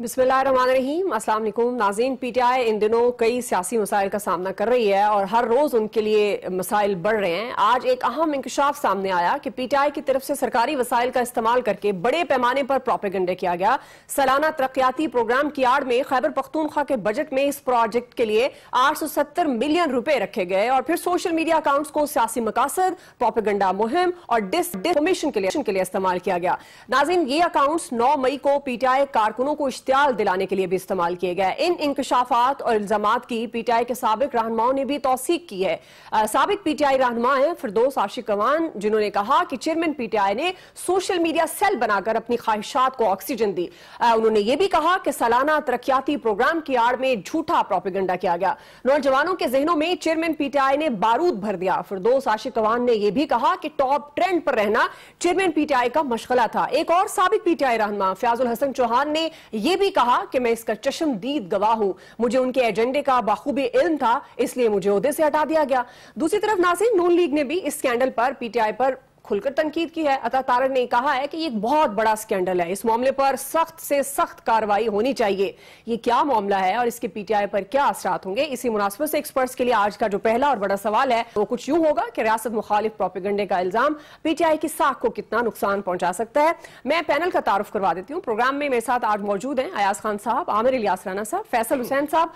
बिस्मिल्लाहिर्रहमानिर्रहीम, अस्सलाम वालेकुम नाज़रीन। पीटीआई इन दिनों कई सियासी मसाइल का सामना कर रही है और हर रोज उनके लिए मसाइल बढ़ रहे हैं। आज एक अहम इंकशाफ सामने आया कि पीटीआई की तरफ से सरकारी वसाइल का इस्तेमाल करके बड़े पैमाने पर प्रोपेगेंडा किया गया। सालाना तरक्याती प्रोग्राम की आड़ में खैबर पख्तूनख्वा के बजट में इस प्रोजेक्ट के लिए 870 मिलियन रुपए रखे गए और फिर सोशल मीडिया अकाउंट्स को सियासी मकासद, प्रोपेगेंडा मुहिम और डिसइंफॉर्मेशन के लिए इस्तेमाल किया गया। नाज़रीन, ये अकाउंट्स 9 मई को पीटीआई कारकुनों को इश्तियाल दिलाने के लिए भी इस्तेमाल किए गए। इन इंकशाफात और इल्जामात की पीटीआई के साबिक रहनुमाओं ने भी तौसीक की है। साबिक पीटीआई रहनुमा हैं फिरदौस आशिक अवान, जिन्होंने कहा कि चेयरमैन पीटीआई ने सोशल मीडिया सेल बनाकर अपनी ख्वाहिशात को ऑक्सीजन दी। उन्होंने यह भी कहा कि सालाना तरक्याती प्रोग्राम की आड़ में झूठा प्रोपेगेंडा किया गया। नौजवानों के जहनों में चेयरमैन पीटीआई ने बारूद भर दिया। फिरदौस आशिक अवान ने यह भी कहा कि टॉप ट्रेंड पर रहना चेयरमैन पीटीआई का मशगला था। एक और साबिक पीटीआई रहनुमा फयाजुल हसन चौहान ने यह भी कहा कि मैं इसका चश्मदीद गवाह हूं, मुझे उनके एजेंडे का बाखूबी इल्म था, इसलिए मुझे ओहदे से हटा दिया गया। दूसरी तरफ नाज़रीन, नून लीग ने भी इस स्कैंडल पर पीटीआई पर खुलकर तनकीद की है। अता तारड़ ने कहा है कि ये एक बहुत बड़ा स्कैंडल है, इस मामले पर सख्त से सख्त कार्रवाई होनी चाहिए। ये क्या मामला है और इसके पीटीआई पर क्या असरात होंगे, इसी मुनासबत से एक्सपर्ट्स के लिए आज का जो पहला और बड़ा सवाल है वो कुछ यूं होगा कि रियासत मुखालिफ प्रोपेगेंडे का इल्जाम पीटीआई की साख को कितना नुकसान पहुंचा सकता है। मैं पैनल का तारुफ करवा देती हूँ। प्रोग्राम में मेरे साथ आज मौजूद हैं अयाज खान साहब, आमिर इलियास राना साहब, फैसल हुसैन साहब,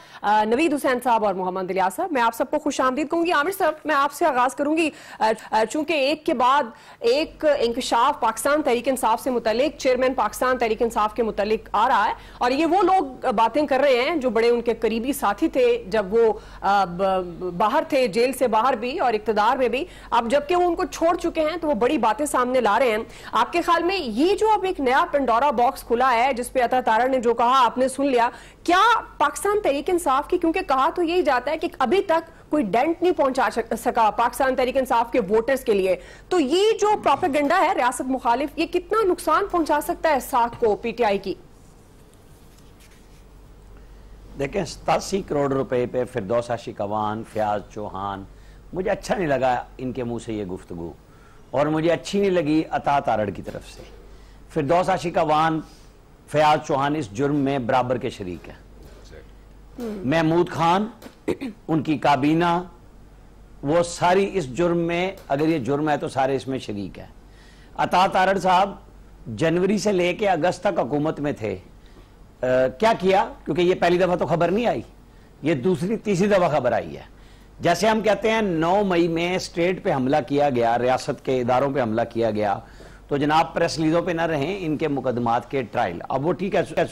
नवीद हुसैन साहब और मोहम्मद इलियास साहब। मैं आप सबको खुशामदीद कहूंगी। आमिर साहब, मैं आपसे आगाज करूंगी। चूंकि एक के बाद एक इंकशाफ पाकिस्तान तहरीक इंसाफ से मुतल्लिक, चेयरमैन पाकिस्तान तहरीक इंसाफ के मुतल्लिक आ रहा है और ये वो लोग बातें कर रहे हैं जो बड़े उनके करीबी साथी थे जब वो बाहर थे, जेल से बाहर भी और इक्तदार में भी। अब जबकि वो उनको छोड़ चुके हैं तो वो बड़ी बातें सामने ला रहे हैं। आपके ख्याल में ये जो अब एक नया पेंडोरा बॉक्स खुला है जिसपे अता तारड़ ने जो कहा आपने सुन लिया, क्या पाकिस्तान तहरीक इंसाफ की, क्योंकि कहा तो यही जाता है कि अभी तक कोई डेंट नहीं पहुंचा सका पाकिस्तान तहरीक इंसाफ के वोटर्स के लिए, तो ये जो प्रोपेगेंडा है रियासत मुखालिफ, ये कितना नुकसान पहुंचा सकता है साख को पीटीआई की? देखें, 87 करोड़ रुपए पे फिरदौस आशिक अवान, फयाज चौहान, मुझे अच्छा नहीं लगा इनके मुंह से ये गुफ्तगू और मुझे अच्छी नहीं लगी अता तारड़ की तरफ से। फिरदौस आशिक अवान, फयाज चौहान इस जुर्म में बराबर के शरीक हैं। महमूद खान, उनकी काबीना, वो सारी इस जुर्म में, अगर ये जुर्म है तो सारे इसमें शरीक है। अता तारड़ साहब जनवरी से लेके अगस्त तक हुकूमत में थे। क्या किया? क्योंकि ये पहली दफा तो खबर नहीं आई, ये दूसरी तीसरी दफा खबर आई है। जैसे हम कहते हैं 9 मई में स्टेट पे हमला किया गया, रियासत के इदारों पे हमला किया गया, तो जनाब प्रेस रिलीजों पे ना रहें इनके मुकदमात के ट्रायल। अब वो ठीक है,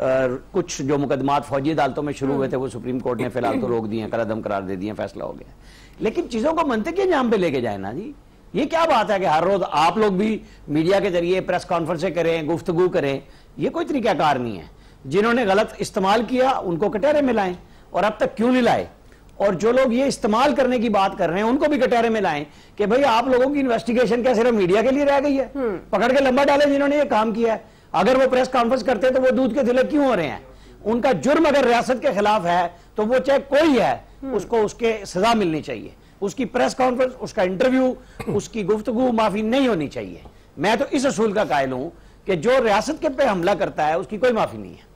कुछ जो मुकदमात फौजी अदालतों में शुरू हुए थे वो सुप्रीम कोर्ट ने फिलहाल तो रोक दिए, कलअदम करार दे दिए, फैसला हो गया। लेकिन चीजों को मंतकी अंजाम पे लेके जाए ना जी। ये क्या बात है कि हर रोज आप लोग भी मीडिया के जरिए प्रेस कॉन्फ्रेंसें करें, गुफ्तगू करें, ये कोई तरीकाकार नहीं है। जिन्होंने गलत इस्तेमाल किया उनको कटहरे में लाएं, और अब तक क्यों नहीं लाए? और जो लोग ये इस्तेमाल करने की बात कर रहे हैं उनको भी कटहरे में लाएं कि भाई आप लोगों की इन्वेस्टिगेशन क्या सिर्फ मीडिया के लिए रह गई है? पकड़ के लंबा डाले जिन्होंने ये काम किया है। अगर वो प्रेस कॉन्फ्रेंस करते हैं तो वो दूध के थिले क्यों हो रहे हैं? उनका जुर्म अगर रियासत के खिलाफ है तो वो चाहे कोई है, उसको उसके सजा मिलनी चाहिए। उसकी प्रेस कॉन्फ्रेंस, उसका इंटरव्यू, उसकी गुफ्तगू माफी नहीं होनी चाहिए। मैं तो इस असूल का कायल हूं कि जो रियासत के पे हमला करता है उसकी कोई माफी नहीं है।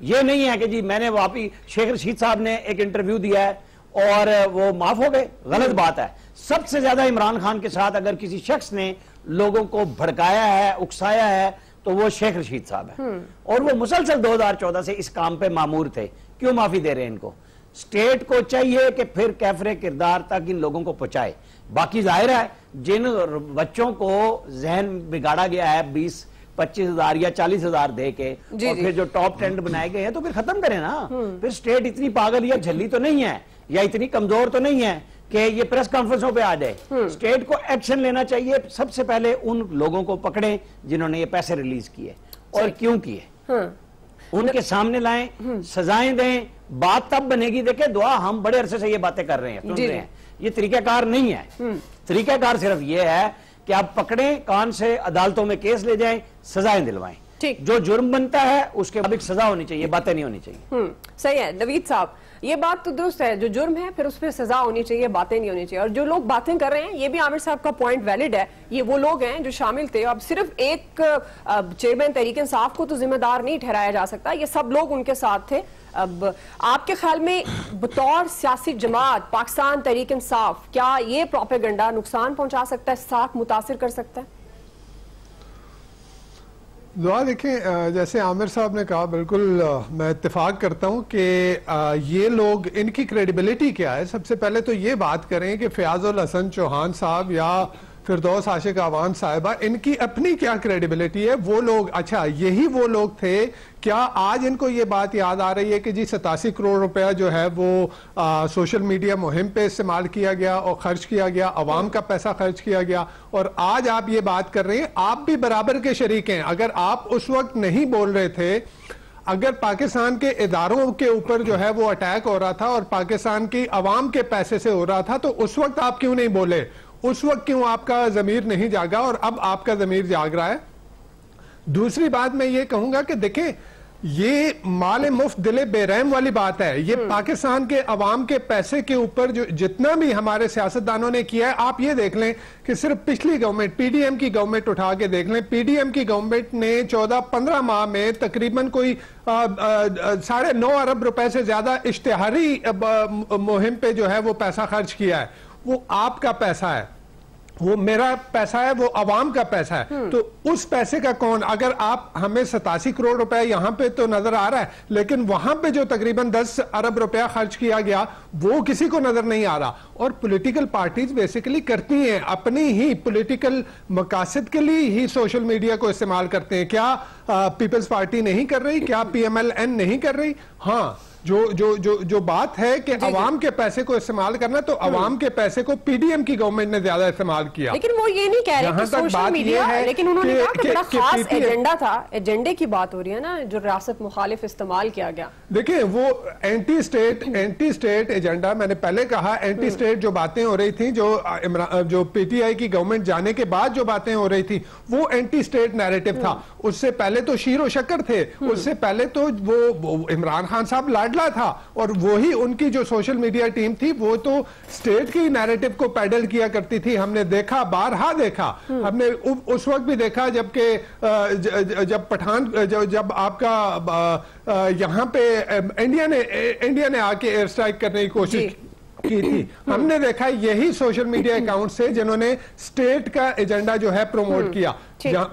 ये नहीं है कि जी मैंने वापी शेख रशीद साहब ने एक इंटरव्यू दिया है और वो माफ हो गए, गलत बात है। सबसे ज्यादा इमरान खान के साथ अगर किसी शख्स ने लोगों को भड़काया है, उकसाया है, तो वो शेख रशीद साहब है। और वो मुसलसल 2014 से इस काम पे मामूर थे। क्यों माफी दे रहे हैं इनको? स्टेट को चाहिए कि फिर कैफरे किरदार तक इन लोगों को पहुंचाए। बाकी जाहिर है जिन बच्चों को जहन बिगाड़ा गया है 20-25 हजार या 40 हजार दे के, और फिर जो टॉप ट्रेंड बनाए गए हैं, तो फिर खत्म करें ना। फिर स्टेट इतनी पागल या झल्ली तो नहीं है या इतनी कमजोर तो नहीं है कि ये प्रेस कॉन्फ्रेंसों पे आ जाए। स्टेट को एक्शन लेना चाहिए। सबसे पहले उन लोगों को पकड़े जिन्होंने ये पैसे रिलीज किए और क्यों किए, उनके सामने लाएं, सजाएं दें। बात तब बनेगी। देखे दुआ, हम बड़े अरसे से ये बातें कर रहे हैं, सुन रहे हैं, ये तरीकाकार नहीं है। तरीकाकार सिर्फ ये है कि आप पकड़ें, कान से अदालतों में केस ले जाएं, सजाएं दिलवाएं। जो जुर्म बनता है उसके मुताबिक सजा होनी चाहिए, बातें नहीं होनी चाहिए। सही है। नवीद साहब, ये बात तो दुरुस्त है, जो जुर्म है फिर उस पर सजा होनी चाहिए, बातें नहीं होनी चाहिए। और जो लोग बातें कर रहे हैं, ये भी आमिर साहब का पॉइंट वैलिड है, ये वो लोग हैं जो शामिल थे। अब सिर्फ एक चेयरमैन तहरीक इंसाफ को तो जिम्मेदार नहीं ठहराया जा सकता, ये सब लोग उनके साथ थे। अब आपके ख्याल में बतौर सियासी जमात पाकिस्तान तहरीक इंसाफ, क्या ये प्रोपेगेंडा नुकसान पहुंचा सकता है, साथ मुतासिर कर सकता है? दुआ देखें, जैसे आमिर साहब ने कहा, बिल्कुल मैं इत्तेफाक करता हूं कि ये लोग, इनकी क्रेडिबिलिटी क्या है। सबसे पहले तो ये बात करें कि फयाजुल हसन चौहान साहब या फिरदौस आशिक अवान साहिबा, इनकी अपनी क्या क्रेडिबिलिटी है। वो लोग, अच्छा यही वो लोग थे, क्या आज इनको ये बात याद आ रही है कि जी 87 करोड़ रुपया जो है वो सोशल मीडिया मुहिम पे इस्तेमाल किया गया और खर्च किया गया, अवाम का पैसा खर्च किया गया, और आज आप ये बात कर रहे हैं, आप भी बराबर के शरीक हैं। अगर आप उस वक्त नहीं बोल रहे थे, अगर पाकिस्तान के इदारों के ऊपर जो है वो अटैक हो रहा था और पाकिस्तान की अवाम के पैसे से हो रहा था, तो उस वक्त आप क्यों नहीं बोले? उस वक्त क्यों आपका जमीर नहीं जागा और अब आपका जमीर जाग रहा है? दूसरी बात मैं ये कहूंगा कि देखें, ये माले मुफ्त दिले बेरहम वाली बात है। ये पाकिस्तान के अवाम के पैसे के ऊपर जो जितना भी हमारे सियासतदानों ने किया है, आप ये देख लें कि सिर्फ पिछली गवर्नमेंट, पीडीएम की गवर्नमेंट उठा के देख लें, पीडीएम की गवर्नमेंट ने 14-15 माह में तकरीबन कोई 9.5 अरब रुपए से ज्यादा इश्तिहारी मुहिम पे जो है वो पैसा खर्च किया है। वो आपका पैसा है, वो मेरा पैसा है, वो अवाम का पैसा है। तो उस पैसे का कौन, अगर आप हमें 87 करोड़ रुपए यहां पे तो नजर आ रहा है, लेकिन वहां पे जो तकरीबन 10 अरब रुपया खर्च किया गया वो किसी को नजर नहीं आ रहा। और पॉलिटिकल पार्टीज बेसिकली करती हैं, अपनी ही पॉलिटिकल मकासद के लिए ही सोशल मीडिया को इस्तेमाल करते हैं। क्या पीपल्स पार्टी नहीं कर रही? क्या PMLN नहीं कर रही? हाँ, जो बात है कि अवाम के पैसे को इस्तेमाल करना, तो अवाम के पैसे को पीडीएम की गवर्नमेंट ने ज्यादा इस्तेमाल किया। लेकिन वो ये नहीं कह रहे कि सोशल मीडिया है, लेकिन उन्होंने कहा कि बड़ा खास एजेंडा था। एजेंडे की बात हो रही है ना, जो रियासत मुखालिफ इस्तेमाल किया गया। देखिए, वो एंटी स्टेट एजेंडा, मैंने पहले कहा, एंटी स्टेट जो बातें हो रही थी, जो पीटीआई की गवर्नमेंट जाने के बाद जो बातें हो रही थी, वो एंटी स्टेट नैरेटिव था। उससे पहले तो शीरो शक्कर थे, उससे पहले तो वो इमरान खान साहब लाडला था, और वही उनकी जो सोशल मीडिया टीम थी वो तो स्टेट की नैरेटिव को पैडल किया करती थी। हमने देखा, बारहा देखा, हमने उस वक्त भी देखा जबकि जब पठान, जब आपका यहां पे इंडिया ने आके एयर स्ट्राइक करने की कोशिश की थी, हमने देखा यही सोशल मीडिया अकाउंट से जिन्होंने स्टेट का एजेंडा जो है प्रमोट किया।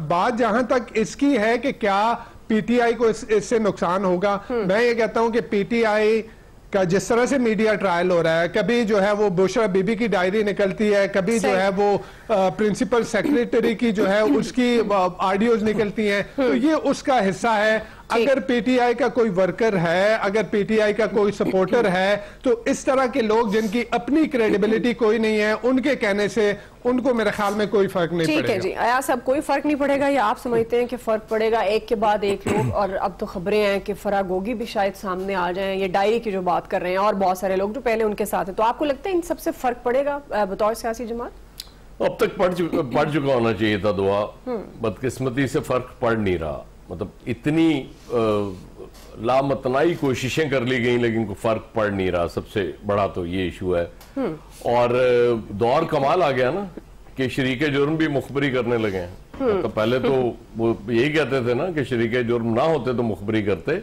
बात जहां तक इसकी है कि क्या पीटीआई को इससे नुकसान होगा, मैं ये कहता हूं कि पीटीआई का जिस तरह से मीडिया ट्रायल हो रहा है, कभी जो है वो बुशरा बीबी की डायरी निकलती है, कभी जो है वो प्रिंसिपल सेक्रेटरी की जो है उसकी ऑडियोज निकलती हैं, तो ये उसका हिस्सा है। अगर पीटीआई का कोई वर्कर है, अगर पीटीआई का कोई सपोर्टर है, तो इस तरह के लोग जिनकी अपनी क्रेडिबिलिटी कोई नहीं है, उनके कहने से उनको मेरे ख्याल में कोई फर्क नहीं पड़ेगा। ठीक है जी, अयाज साहब, कोई फर्क नहीं पड़ेगा या आप समझते हैं कि फर्क पड़ेगा? एक के बाद एक लोग, और अब तो खबरें हैं कि फराह गोगी भी शायद सामने आ जाएं, ये डायरी की जो बात कर रहे हैं, और बहुत सारे लोग जो पहले उनके साथ हैं, तो आपको लगता है इन सबसे फर्क पड़ेगा बतौर सियासी जमात? अब तक पड़ चुका होना चाहिए था दुआ, बदकिस्मती से फर्क पड़ नहीं रहा। मतलब इतनी लामतनाई कोशिशें कर ली गई, लेकिन कोई फर्क पड़ नहीं रहा। सबसे बड़ा तो ये इशू है। और दौर कमाल आ गया ना कि शरीके जुर्म भी मुखबरी करने लगे हैं। तो पहले तो वो यही कहते थे ना कि शरीके जुर्म ना होते तो मुखबरी करते,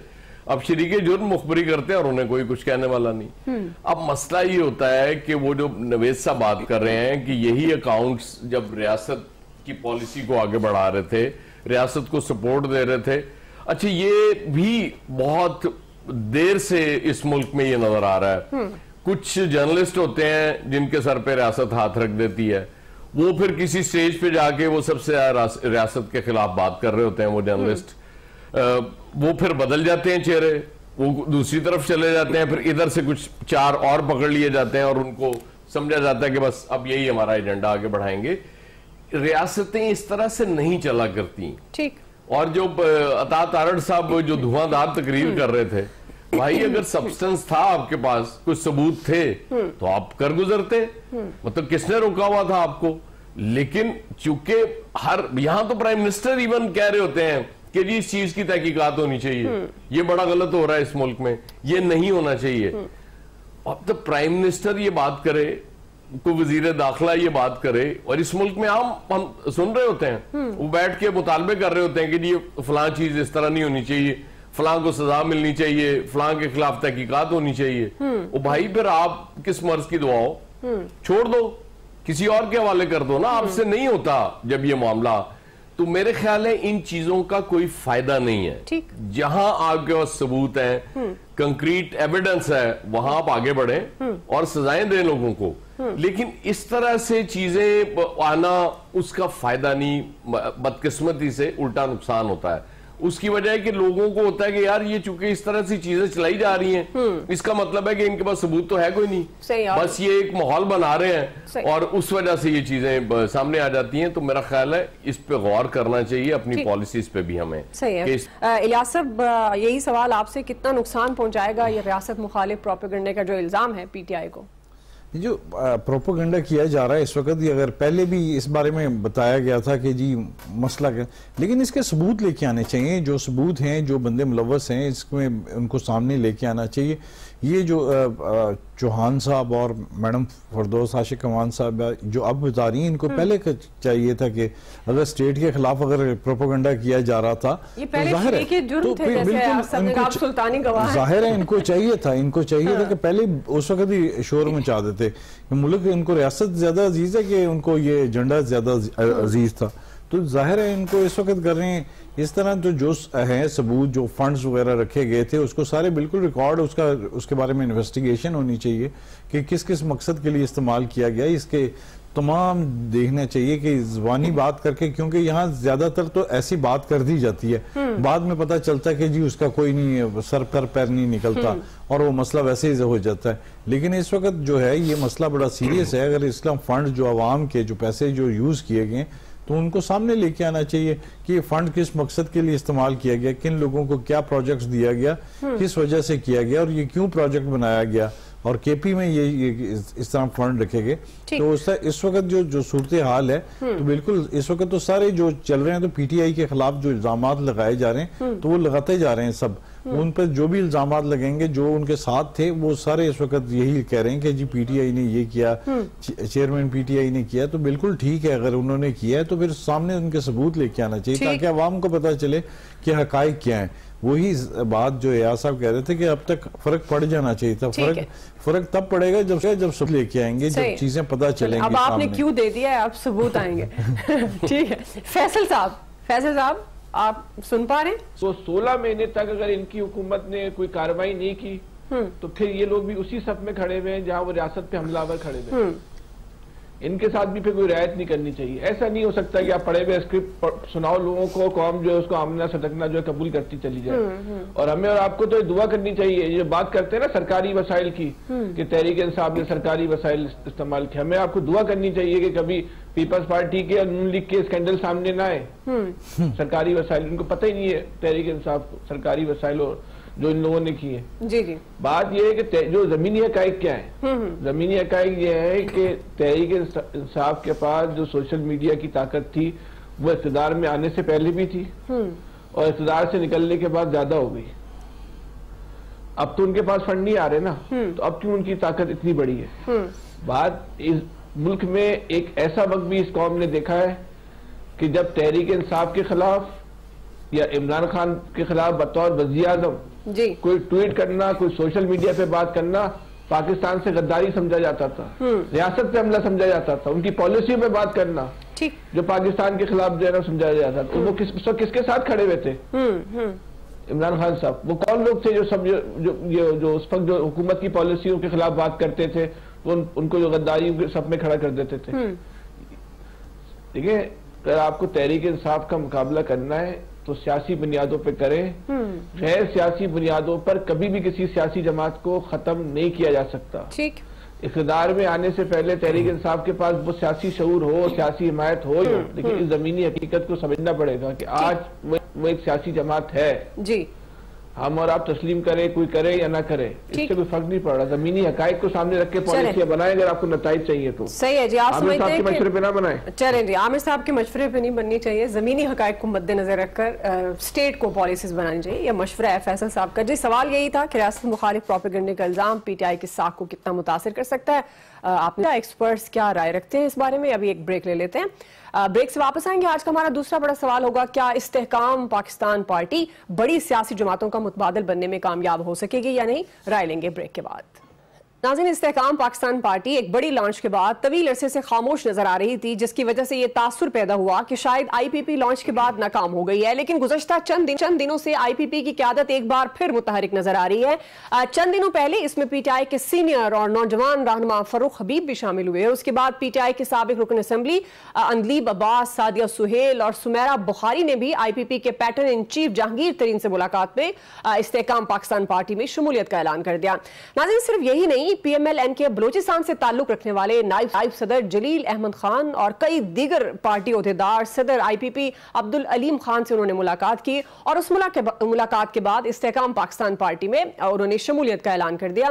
अब शरीके जुर्म मुखबरी करते और उन्हें कोई कुछ कहने वाला नहीं। अब मसला ये होता है कि वो जो नवेद साहब बात कर रहे हैं कि यही अकाउंट्स जब रियासत की पॉलिसी को आगे बढ़ा रहे थे, रियासत को सपोर्ट दे रहे थे, अच्छा ये भी बहुत देर से इस मुल्क में ये नजर आ रहा है। कुछ जर्नलिस्ट होते हैं जिनके सर पे रियासत हाथ रख देती है, वो फिर किसी स्टेज पे जाके वो सबसे रियासत के खिलाफ बात कर रहे होते हैं। वो जर्नलिस्ट वो फिर बदल जाते हैं चेहरे, वो दूसरी तरफ चले जाते हैं, फिर इधर से कुछ चार और पकड़ लिए जाते हैं और उनको समझा जाता है कि बस अब यही हमारा एजेंडा आगे बढ़ाएंगे। रियासतें इस तरह से नहीं चला करती। ठीक। और जो अता तारड़ साहब जो धुआंधार तकरीर कर रहे थे, भाई अगर सब्सटेंस था आपके पास, कुछ सबूत थे, तो आप कर गुजरते। मतलब किसने रोका हुआ था आपको? लेकिन चूंकि यहां तो प्राइम मिनिस्टर इवन कह रहे होते हैं कि जी इस चीज की तहकीकात होनी चाहिए, ये बड़ा गलत हो रहा है इस मुल्क में, ये नहीं होना चाहिए। अब तो प्राइम मिनिस्टर ये बात करे, कोई वजीर दाखिला ये बात करे, और इस मुल्क में हम सुन रहे होते हैं, वो बैठ के मुतालबे कर रहे होते हैं कि जी फलां चीज इस तरह नहीं होनी चाहिए, फलां को सजा मिलनी चाहिए, फलां के खिलाफ तहकीकात होनी चाहिए। वो भाई फिर आप किस मर्ज की दुआ हो, छोड़ दो, किसी और के हवाले कर दो ना, आपसे नहीं होता जब ये मामला। तो मेरे ख्याल है इन चीजों का कोई फायदा नहीं है। जहां आपके पास सबूत है, कंक्रीट एविडेंस है, वहां आप आगे बढ़े और सजाएं दें लोगों को। लेकिन इस तरह से चीजें आना, उसका फायदा नहीं, बदकिस्मती से उल्टा नुकसान होता है। उसकी वजह है कि लोगों को होता है कि यार ये चूंकि इस तरह से चीजें चलाई जा रही हैं, इसका मतलब है कि इनके पास सबूत तो है कोई नहीं, बस ये एक माहौल बना रहे हैं और उस वजह से ये चीजें सामने आ जाती हैं। तो मेरा ख्याल है इस पे गौर करना चाहिए, अपनी पॉलिसीज पे भी हमें। सही है। इलियास साहब, यही सवाल आपसे, कितना नुकसान पहुंचाएगा ये रियासत मुखालिफ प्रोपेगेंडे का जो इल्जाम है पीटीआई को? जो प्रोपोगंडा किया जा रहा है इस वक्त, अगर पहले भी इस बारे में बताया गया था कि जी मसला क्या, लेकिन इसके सबूत लेके आने चाहिए। जो सबूत हैं, जो बंदे मुलव्वस हैं, इसमें उनको सामने लेके आना चाहिए। ये जो चौहान साहब और मैडम फरदौस आशिक कमान साहब जो अब बता रही हैं, इनको पहले चाहिए था कि अगर स्टेट के खिलाफ अगर प्रोपोगंडा किया जा रहा था, ये पहले जाहिर है तो जाहिर है इनको चाहिए था कि पहले उस वक्त ही शोर मचा देते। मुल्क इनको रियासत ज्यादा अजीज है कि उनको ये एजेंडा ज्यादा अजीज था, तो जाहिर है इनको इस वक्त कर रहे हैं इस तरह। तो जो है सबूत, जो फंड्स वगैरह रखे गए थे, उसको सारे बिल्कुल रिकॉर्ड, उसके बारे में इन्वेस्टिगेशन होनी चाहिए कि किस किस मकसद के लिए इस्तेमाल किया गया, इसके तमाम देखना चाहिए कि ज़बानी बात करके, क्योंकि यहाँ ज्यादातर तो ऐसी बात कर दी जाती है, बाद में पता चलता है कि जी उसका कोई नहीं, सर पर पैर नहीं निकलता और वो मसला वैसे ही हो जाता है। लेकिन इस वक्त जो है ये मसला बड़ा सीरियस है। अगर इस्लाम फंड जो आवाम के जो पैसे जो यूज किए गए, तो उनको सामने लेके आना चाहिए कि ये फंड किस मकसद के लिए इस्तेमाल किया गया, किन लोगों को क्या प्रोजेक्ट्स दिया गया, किस वजह से किया गया और ये क्यों प्रोजेक्ट बनाया गया, और केपी में ये इस तरह फंड रखे गए। तो इस वक्त जो सूरत हाल है, तो बिल्कुल इस वक्त तो सारे जो चल रहे हैं, तो पीटीआई के खिलाफ जो इल्जामात लगाए जा रहे हैं, तो वो लगाते जा रहे हैं सब। उन पर जो भी इल्जामात लगेंगे, जो उनके साथ थे, वो सारे इस वक्त यही कह रहे हैं कि जी पीटीआई ने ये किया, चेयरमैन पीटीआई ने किया। तो बिल्कुल ठीक है, अगर उन्होंने किया है तो फिर सामने उनके सबूत लेके आना चाहिए, ताकि अवाम को पता चले कि हकायक क्या है। वही बात जो एयाज साहब कह रहे थे कि अब तक फर्क पड़ जाना चाहिए था। फर्क तब पड़ेगा जब सब लेके आएंगे, जब चीजें पता चलेंगी। अब आपने क्यों दे दिया है, अब सबूत आएंगे। ठीक है, फैसल साहब आप सुन पा रहे हैं? तो 16 महीने तक अगर इनकी हुकूमत ने कोई कार्रवाई नहीं की, तो फिर ये लोग भी उसी सफ में खड़े हुए हैं जहां वो रियासत पे हमलावर खड़े हुए हैं। इनके साथ भी फिर कोई रियायत नहीं करनी चाहिए। ऐसा नहीं हो सकता कि आप पढ़े हुए स्क्रिप्ट सुनाओ लोगों को, कौम जो है उसको आमना सटकना जो है कबूल करती चली जाए। और हमें और आपको तो दुआ करनी चाहिए। ये बात करते हैं ना सरकारी वसाइल की, कि तहरीक इंसाफ ने सरकारी वसाइल इस्तेमाल किया, हमें आपको दुआ करनी चाहिए कि कभी पीपल्स पार्टी के और नून लीग के स्कैंडल सामने ना आए। सरकारी वसाइल, उनको पता ही नहीं है तहरीक इंसाफ को सरकारी वसाइल और जो इन लोगों ने किए। जी। बात यह है कि जो जमीनी हकाइक क्या है, जमीनी हकाइक यह है कि तहरीक इंसाफ के पास जो सोशल मीडिया की ताकत थी, वो इक़्तिदार में आने से पहले भी थी और इक़्तिदार से निकलने के बाद ज्यादा हो गई। अब तो उनके पास फंड नहीं आ रहे ना, तो अब क्यों उनकी ताकत इतनी बड़ी है? बात इस मुल्क में एक ऐसा वक्त भी इस कौम ने देखा है कि जब तहरीक इंसाफ के खिलाफ या इमरान खान के खिलाफ बतौर वज़ीर-ए-आज़म कोई ट्वीट करना, कोई सोशल मीडिया पे बात करना, पाकिस्तान से गद्दारी समझा जाता था, रियासत पे हमला समझा जाता था। उनकी पॉलिसी पे बात करना जो पाकिस्तान के खिलाफ जो है ना समझा जाता था। तो वो किसके साथ खड़े हुए थे? इमरान खान साहब। वो कौन लोग थे जो सब जो उस वक्त जो हुकूमत की पॉलिसियों के खिलाफ बात करते थे, वो उनको जो गद्दारी के सब में खड़ा कर देते थे? ठीक है, अगर आपको तहरीक इंसाफ का मुकाबला करना है तो सियासी बुनियादों पे करें। गैर सियासी बुनियादों पर कभी भी किसी सियासी जमात को खत्म नहीं किया जा सकता। ठीक, इक़्तिदार में आने से पहले तहरीक इंसाफ के पास वो सियासी शऊर हो, सियासी हिमायत हो, लेकिन इस जमीनी हकीकत को समझना पड़ेगा कि आज वो एक सियासी जमात है। जी, हम और आप तस्लीम करें, कोई करे या ना करे, इससे कोई फर्क नहीं पड़ रहा। जमीनी हकायक को सामने रख के पॉलिसियां बनाए, अगर आपको नताइज चाहिए तो। सही है जी, आप समझते हैं कि मशवरे पे ना बनाए। चलें जी, आमिर साहब के मशवरे पे नहीं बननी चाहिए, जमीनी हकायक को मद्देनजर रखकर स्टेट को पॉलिसीज बनानी चाहिए, यह मशवरा है फैसल साहब का। जी, सवाल यही था कि रियासत मुखालिफ प्रोपेगेंडे का इल्जाम पीटीआई की साख को कितना मुतासिर कर सकता है। आपने एक्सपर्ट्स क्या राय रखते हैं इस बारे में? अभी एक ब्रेक ले लेते हैं, ब्रेक से वापस आएंगे। आज का हमारा दूसरा बड़ा सवाल होगा, क्या इस्तेहकाम पाकिस्तान पार्टी बड़ी सियासी जमातों का मुतबादिल बनने में कामयाब हो सकेगी या नहीं? राय लेंगे ब्रेक के बाद। नाज़रीन, इस्तेहकाम पाकिस्तान पार्टी एक बड़ी लॉन्च के बाद तवील अरसे से खामोश नजर आ रही थी, जिसकी वजह से यह तासुर पैदा हुआ कि शायद आईपीपी लॉन्च के बाद नाकाम हो गई है। लेकिन गुज़श्ता चंद दिनों से आईपीपी की क़यादत एक बार फिर मुतहरिक नजर आ रही है। चंद दिनों पहले इसमें पीटीआई के सीनियर और नौजवान रहनुमा फरूख हबीब भी शामिल हुए। उसके बाद पीटीआई के साबिक रुकन असेंबली अंदलीब अब्बास, सादिया सुहेल और सुमेरा बुखारी ने भी आईपीपी के पैटर्न इन चीफ जहांगीर तरीन से मुलाकात में इस्तेहकाम पाकिस्तान पार्टी में शमूलियत का ऐलान कर दिया। नाज़रीन, सिर्फ यही नहीं, PMLN के बलोचिस्तान से ताल्लुक रखने वाले नायब सदर जलील अहमद खान और कई दीगर पार्टी ओहदेदार, सदर आईपीपी अब्दुल अलीम खान से उन्होंने मुलाकात की और उस मुलाकात के बाद इस्तेहकाम पाकिस्तान पार्टी में उन्होंने शमूलियत का ऐलान कर दिया।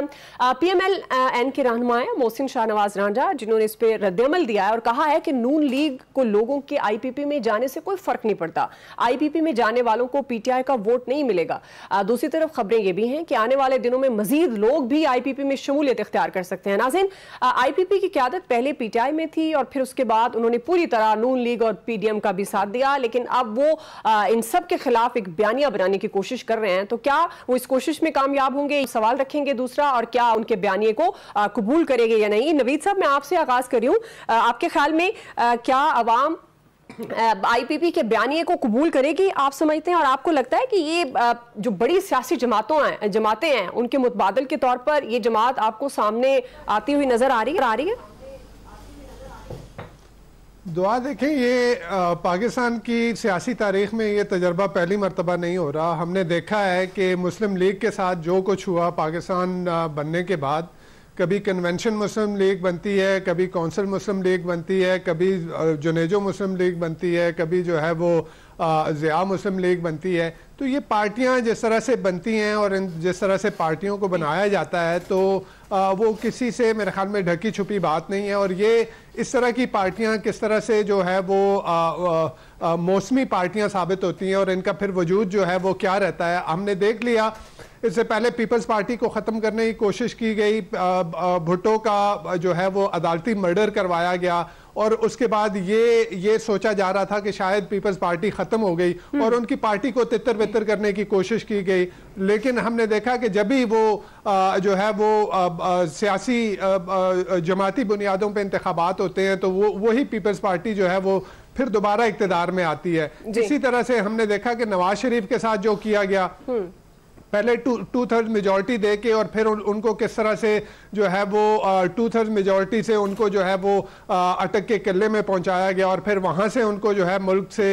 PMLN के रहनुमा मोहसिन शाहनवाज रांझा, जिन्होंने इस पर रद्दअमल दिया है और कहा है कि नून लीग को लोगों के आईपीपी में जाने से कोई फर्क नहीं पड़ता, आईपीपी में जाने वालों को पीटीआई का वोट नहीं मिलेगा। दूसरी तरफ खबरें यह भी हैं कि आने वाले दिनों में मजीद लोग भी आईपीपी में शमूलियत इख्तियार कर सकते हैं। नाज़रीन, आईपीपी की क़यादत पहले पीटीआई में थी और फिर उसके बाद उन्होंने पूरी तरह नून लीग और पीडीएम का भी साथ दिया, लेकिन अब वो इन सब के खिलाफ एक बयानिया बनाने की कोशिश कर रहे हैं। तो क्या वो इस कोशिश में कामयाब होंगे, सवाल रखेंगे दूसरा, और क्या उनके बयानिए को कबूल करेंगे या नहीं? नवीद साहब, मैं आपसे आगाज कर रही हूँ, आपके ख्याल में क्या अवाम आईपीपी के बयानिए को कबूल करेगी, आप समझते हैं? और आपको लगता है कि ये जो बड़ी सियासी जमातें हैं उनके मुतबादल के तौर पर ये जमात आपको सामने आती हुई नजर आ रही है? दुआ देखें, ये पाकिस्तान की सियासी तारीख में ये तजर्बा पहली मरतबा नहीं हो रहा। हमने देखा है कि मुस्लिम लीग के साथ जो कुछ हुआ पाकिस्तान बनने के बाद, कभी कन्वेंशन मुस्लिम लीग बनती है, कभी कौंसिल मुस्लिम लीग बनती है, कभी जुनेजो मुस्लिम लीग बनती है, कभी जो है वो ज़िया मुस्लिम लीग बनती है। तो ये पार्टियां जिस तरह से बनती हैं और जिस तरह से पार्टियों को बनाया जाता है, तो वो किसी से मेरे ख्याल में ढकी छुपी बात नहीं है। और ये इस तरह की पार्टियां किस तरह से जो है वो मौसमी पार्टियां साबित होती हैं और इनका फिर वजूद जो है वो क्या रहता है। हमने देख लिया, इससे पहले पीपल्स पार्टी को ख़त्म करने की कोशिश की गई, भुट्टो का जो है वो अदालती मर्डर करवाया गया और उसके बाद ये सोचा जा रहा था कि शायद पीपल्स पार्टी ख़त्म हो गई और उनकी पार्टी को तितर बितर करने की कोशिश की गई। लेकिन हमने देखा कि जब भी वो जो है वो सियासी जमाती बुनियादों पे इंतखाबात होते हैं तो वही पीपल्स पार्टी जो है वो फिर दोबारा इक़्तिदार में आती है। इसी तरह से हमने देखा कि नवाज शरीफ के साथ जो किया गया, पहले 2/3 मेजॉरिटी दे के और फिर उनको किस तरह से जो है वो 2/3 मेजॉरिटी से उनको जो है वो अटक के किले में पहुंचाया गया और फिर वहां से उनको जो है मुल्क से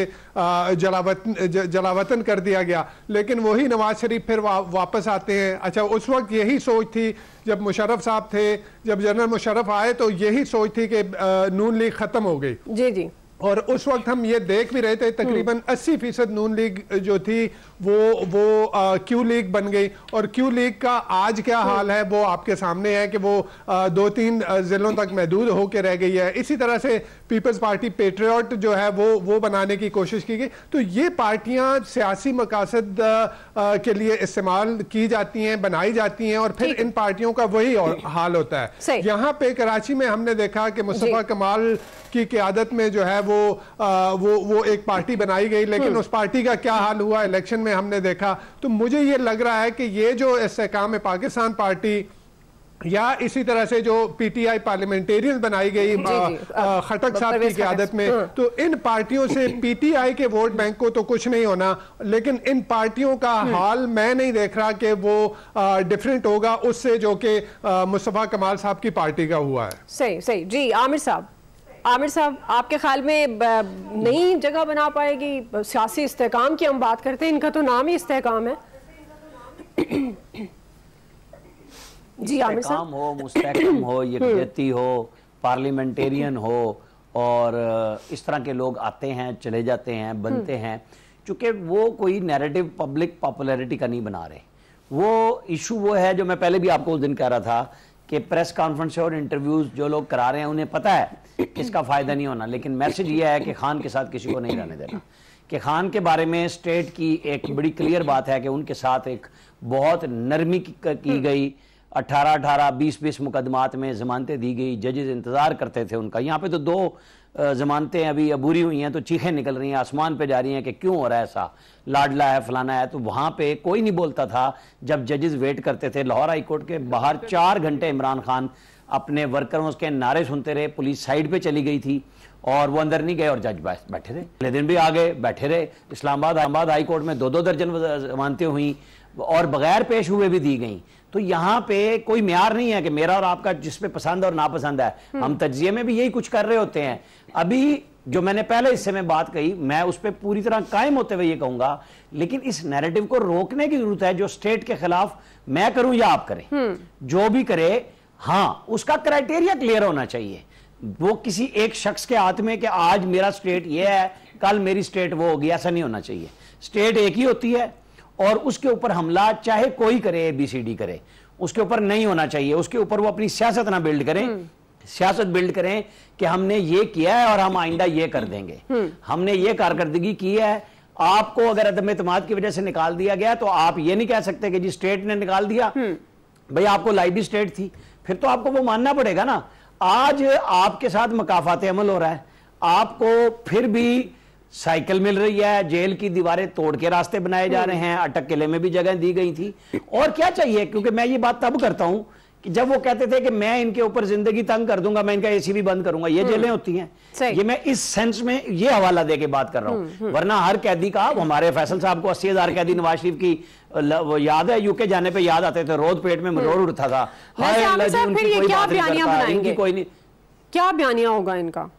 जलावतन कर दिया गया। लेकिन वही नवाज शरीफ फिर वापस आते हैं। अच्छा, उस वक्त यही सोच थी जब मुशर्रफ साहब थे, जब जनरल मुशर्रफ आए तो यही सोच थी कि नून लीग खत्म हो गई। जी जी। और उस वक्त हम ये देख भी रहे थे तकरीबन 80% नून लीग जो थी वो क्यू लीग बन गई। और क्यू लीग का आज क्या हाल है वो आपके सामने है कि वो 2-3 जिलों तक महदूद होकर रह गई है। इसी तरह से पीपल्स पार्टी पेट्रियट जो है वो बनाने की कोशिश की गई। तो ये पार्टियां सियासी मकासद के लिए इस्तेमाल की जाती हैं, बनाई जाती हैं और फिर इन पार्टियों का वही हाल होता है। यहाँ पे कराची में हमने देखा कि मुस्तफा कमाल की क़यादत में जो है वो एक पार्टी बनाई गई, लेकिन उस पार्टी का क्या हाल हुआ इलेक्शन में हमने देखा। तो मुझे ये लग रहा है कि ये जो इस्तेहकाम है पाकिस्तान पार्टी या इसी तरह से जो पीटीआई पार्लियामेंटेरियन बनाई गई खटक साहब की क़यादत में, तो इन पार्टियों से पीटीआई के वोट बैंक को तो कुछ नहीं होना, लेकिन इन पार्टियों का हाल मैं नहीं देख रहा कि वो डिफरेंट होगा उससे जो कि मुस्तफा कमाल साहब की पार्टी का हुआ है। सही सही। जी आमिर साहब, आपके ख्याल में नई जगह बना पाएगी? सियासी इस्तेहकाम की हम बात करते हैं, इनका तो नाम ही इस्तेहकाम है। जी आमिर साहब, हो मुस्तहकम हो, यकजहती हो, पार्लियामेंटेरियन हो और इस तरह के लोग आते हैं चले जाते हैं बनते हैं, चूंकि वो कोई नैरेटिव पब्लिक पॉपुलैरिटी का नहीं बना रहे। वो इशू वो है जो मैं पहले भी आपको उस दिन कह रहा था कि प्रेस कॉन्फ्रेंस और इंटरव्यूज जो लोग करा रहे हैं उन्हें पता है इसका फायदा नहीं होना, लेकिन मैसेज ये है कि खान के साथ किसी को नहीं रहने देना। कि खान के बारे में स्टेट की एक बड़ी क्लियर बात है कि उनके साथ एक बहुत नरमी की गई, 18-18, 20-20 मुकदमात में जमानतें दी गई, जजेस इंतजार करते थे उनका। यहाँ पे तो 2 जमानतें अभी अबूरी हुई हैं तो चीखें निकल रही हैं, आसमान पे जा रही हैं कि क्यों हो रहा है ऐसा, लाडला है फलाना है। तो वहाँ पे कोई नहीं बोलता था जब जजेस वेट करते थे। लाहौर हाई कोर्ट के बाहर 4 घंटे इमरान खान अपने वर्करों के नारे सुनते रहे, पुलिस साइड पे चली गई थी और वो अंदर नहीं गए और जज बैठे रहे। अगले दिन भी आ गए, बैठे रहे। इस्लामाबाद हाई कोर्ट में 2-2 दर्जन जमानतें हुई और बगैर पेश हुए भी दी गई। तो यहाँ पे कोई म्यार नहीं है कि मेरा और आपका जिस पे पसंद और नापसंद है। हम तज्जिए में भी यही कुछ कर रहे होते हैं। अभी जो मैंने पहले हिस्से में बात कही, मैं उस पर पूरी तरह कायम होते हुए ये कहूंगा, लेकिन इस नैरेटिव को रोकने की जरूरत है जो स्टेट के खिलाफ मैं करूं या आप करें, जो भी करे, हाँ उसका क्राइटेरिया क्लियर होना चाहिए। वो किसी एक शख्स के हाथ में कि आज मेरा स्टेट ये है, कल मेरी स्टेट वो होगी, ऐसा नहीं होना चाहिए। स्टेट एक ही होती है और उसके ऊपर हमला चाहे कोई करे, ABCD करे, उसके ऊपर नहीं होना चाहिए। उसके ऊपर वो अपनी सियासत ना बिल्ड करें, सियासत बिल्ड करें कि हमने ये किया है और हम आइंदा ये कर देंगे, हमने ये कारकर्दगी की है। आपको अगर अदम एतमाद की वजह से निकाल दिया गया तो आप ये नहीं कह सकते कि जी स्टेट ने निकाल दिया। भाई आपको लाइबी स्टेट थी, फिर तो आपको वो मानना पड़ेगा ना। आज आपके साथ मकाफाते अमल हो रहा है, आपको फिर भी साइकिल मिल रही है, जेल की दीवारें तोड़ के रास्ते बनाए जा रहे हैं, अटक किले में भी जगह दी गई थी। और क्या चाहिए? क्योंकि मैं ये बात तब करता हूं कि जब वो कहते थे कि मैं इनके ऊपर जिंदगी तंग कर दूंगा, मैं इनका AC भी बंद करूंगा, ये जेलें होती हैं। ये मैं इस सेंस में ये हवाला दे के बात कर रहा हूं। वरना हर कैदी का, हमारे फैसल साहब को 80,000 कैदी नवाज शरीफ की याद है, यूके जाने पे याद आते थे, रोज पेट में मरोड़ उठता था। क्या बयानिया होगा इनका?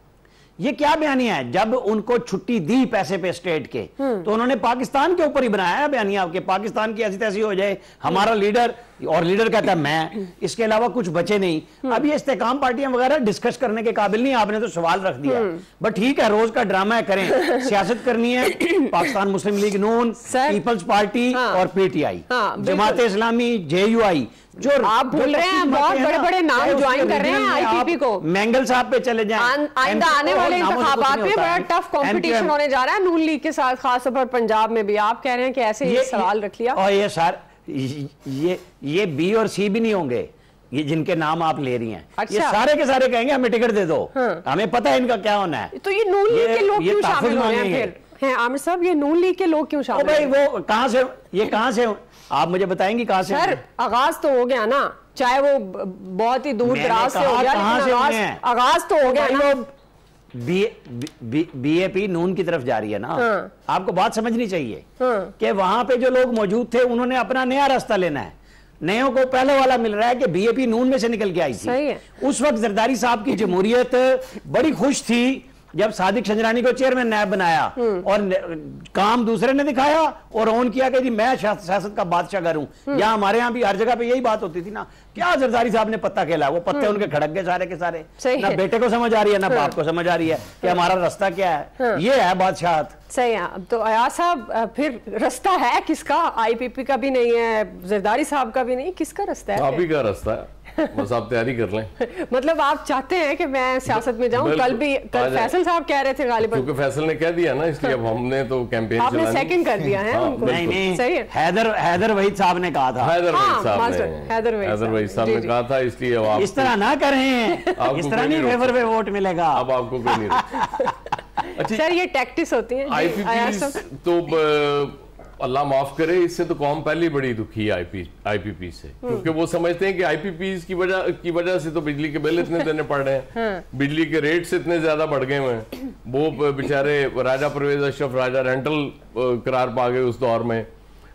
ये क्या बयानिया है? जब उनको छुट्टी दी पैसे पे स्टेट के, तो उन्होंने पाकिस्तान के ऊपर ही बनाया है बयानिया कि पाकिस्तान की ऐसी तैसी हो जाए, हमारा लीडर, और लीडर कहता है मैं, इसके अलावा कुछ बचे नहीं। अब ये इस्तेकाम पार्टियां वगैरह डिस्कस करने के काबिल नहीं, आपने तो सवाल रख दिया। बट ठीक है, रोज का ड्रामा है, करें। सियासत करनी है, पाकिस्तान मुस्लिम लीग नून, पीपल्स पार्टी और PTI, जमात इस्लामी, JUI, जो आप भूल रहे हैं बहुत बड़े बड़े नाम ज्वाइन कर रहे हैं IPP को। मैंगल साहब पे चले जाएं। आइंदा आने वाले इंतखाबात में बड़ा टफ कंपटीशन होने जा रहा है नून लीग के साथ, खासतौर पर पंजाब में भी। आप कह रहे हैं कि ऐसे ही सवाल रख लिया। और ये सर ये B और C भी नहीं होंगे, ये जिनके नाम आप ले रही हैं। अच्छा। ये सारे के सारे कहेंगे हमें टिकट दे दो। हाँ। हमें पता है इनका क्या होना है। तो ये नून लीग के लोग क्यों शामिल हो रहे हैं फिर? हैं आमिर साहब, ये नून लीग के लोग क्यों शामिल? भाई वो कहां से, ये कहां से, आप मुझे बताएंगी कहां से? सर आगाज तो हो गया ना, चाहे वो बहुत ही दूर दराज से हो गया, लेकिन आगाज तो हो गया ना। BAP नून की तरफ जा रही है ना। हाँ। आपको बात समझनी चाहिए। हाँ। कि वहां पे जो लोग मौजूद थे उन्होंने अपना नया रास्ता लेना है। नयों को पहले वाला मिल रहा है कि BAP नून में से निकल के आई थी। सही है। उस वक्त जरदारी साहब की जमहूरियत बड़ी खुश थी जब सादिक शंजरानी को चेयरमैन नायब बनाया और काम दूसरे ने दिखाया और ऑन किया कि जी मैं सियासत का बादशाह करूं। या हमारे यहाँ भी हर जगह पे यही बात होती थी ना, क्या जरदारी साहब ने पत्ता खेला, वो पत्ते उनके खड़क गए सारे के सारे। ना बेटे को समझ आ रही है ना बाप को समझ आ रही है कि हमारा रास्ता क्या है। ये है बादशाहत। सही है। अब तो अयाज साहब, फिर रास्ता है किसका? IPP का भी नहीं है, जरदारी साहब का भी नहीं, किसका रास्ता है? आप ही का रास्ता है, बस आप तैयारी कर लें। मतलब आप चाहते हैं कि मैं सियासत में जाऊं? कल फैसल साहब कह रहे थे गालिबन, क्योंकि फैसल ने कह दिया ना, इसलिए अब हमने तो कैंपेन आपने सेकंड कर दिया है उनको। नहीं, सही है। हैदर वहीद साहब ने कहा था, हैदर वहीद साहब ने कहा था, इसलिए अब इस तरह ना करें, इस तरह नहीं फेवर पे वोट मिलेगा। अब आपको कोई नहीं। अच्छा सर, ये टैक्टिस होती है IPP तो अल्लाह माफ करे, इससे तो कौम पहली बड़ी दुखी है IPP से, क्योंकि वो समझते हैं कि IPP की वजह से तो बिजली के बिल इतने देने पड़ रहे हैं, बिजली के रेट्स इतने ज्यादा बढ़ गए हैं। वो बेचारे राजा परवेज अशरफ राजा रेंटल करार पा गए उस दौर में।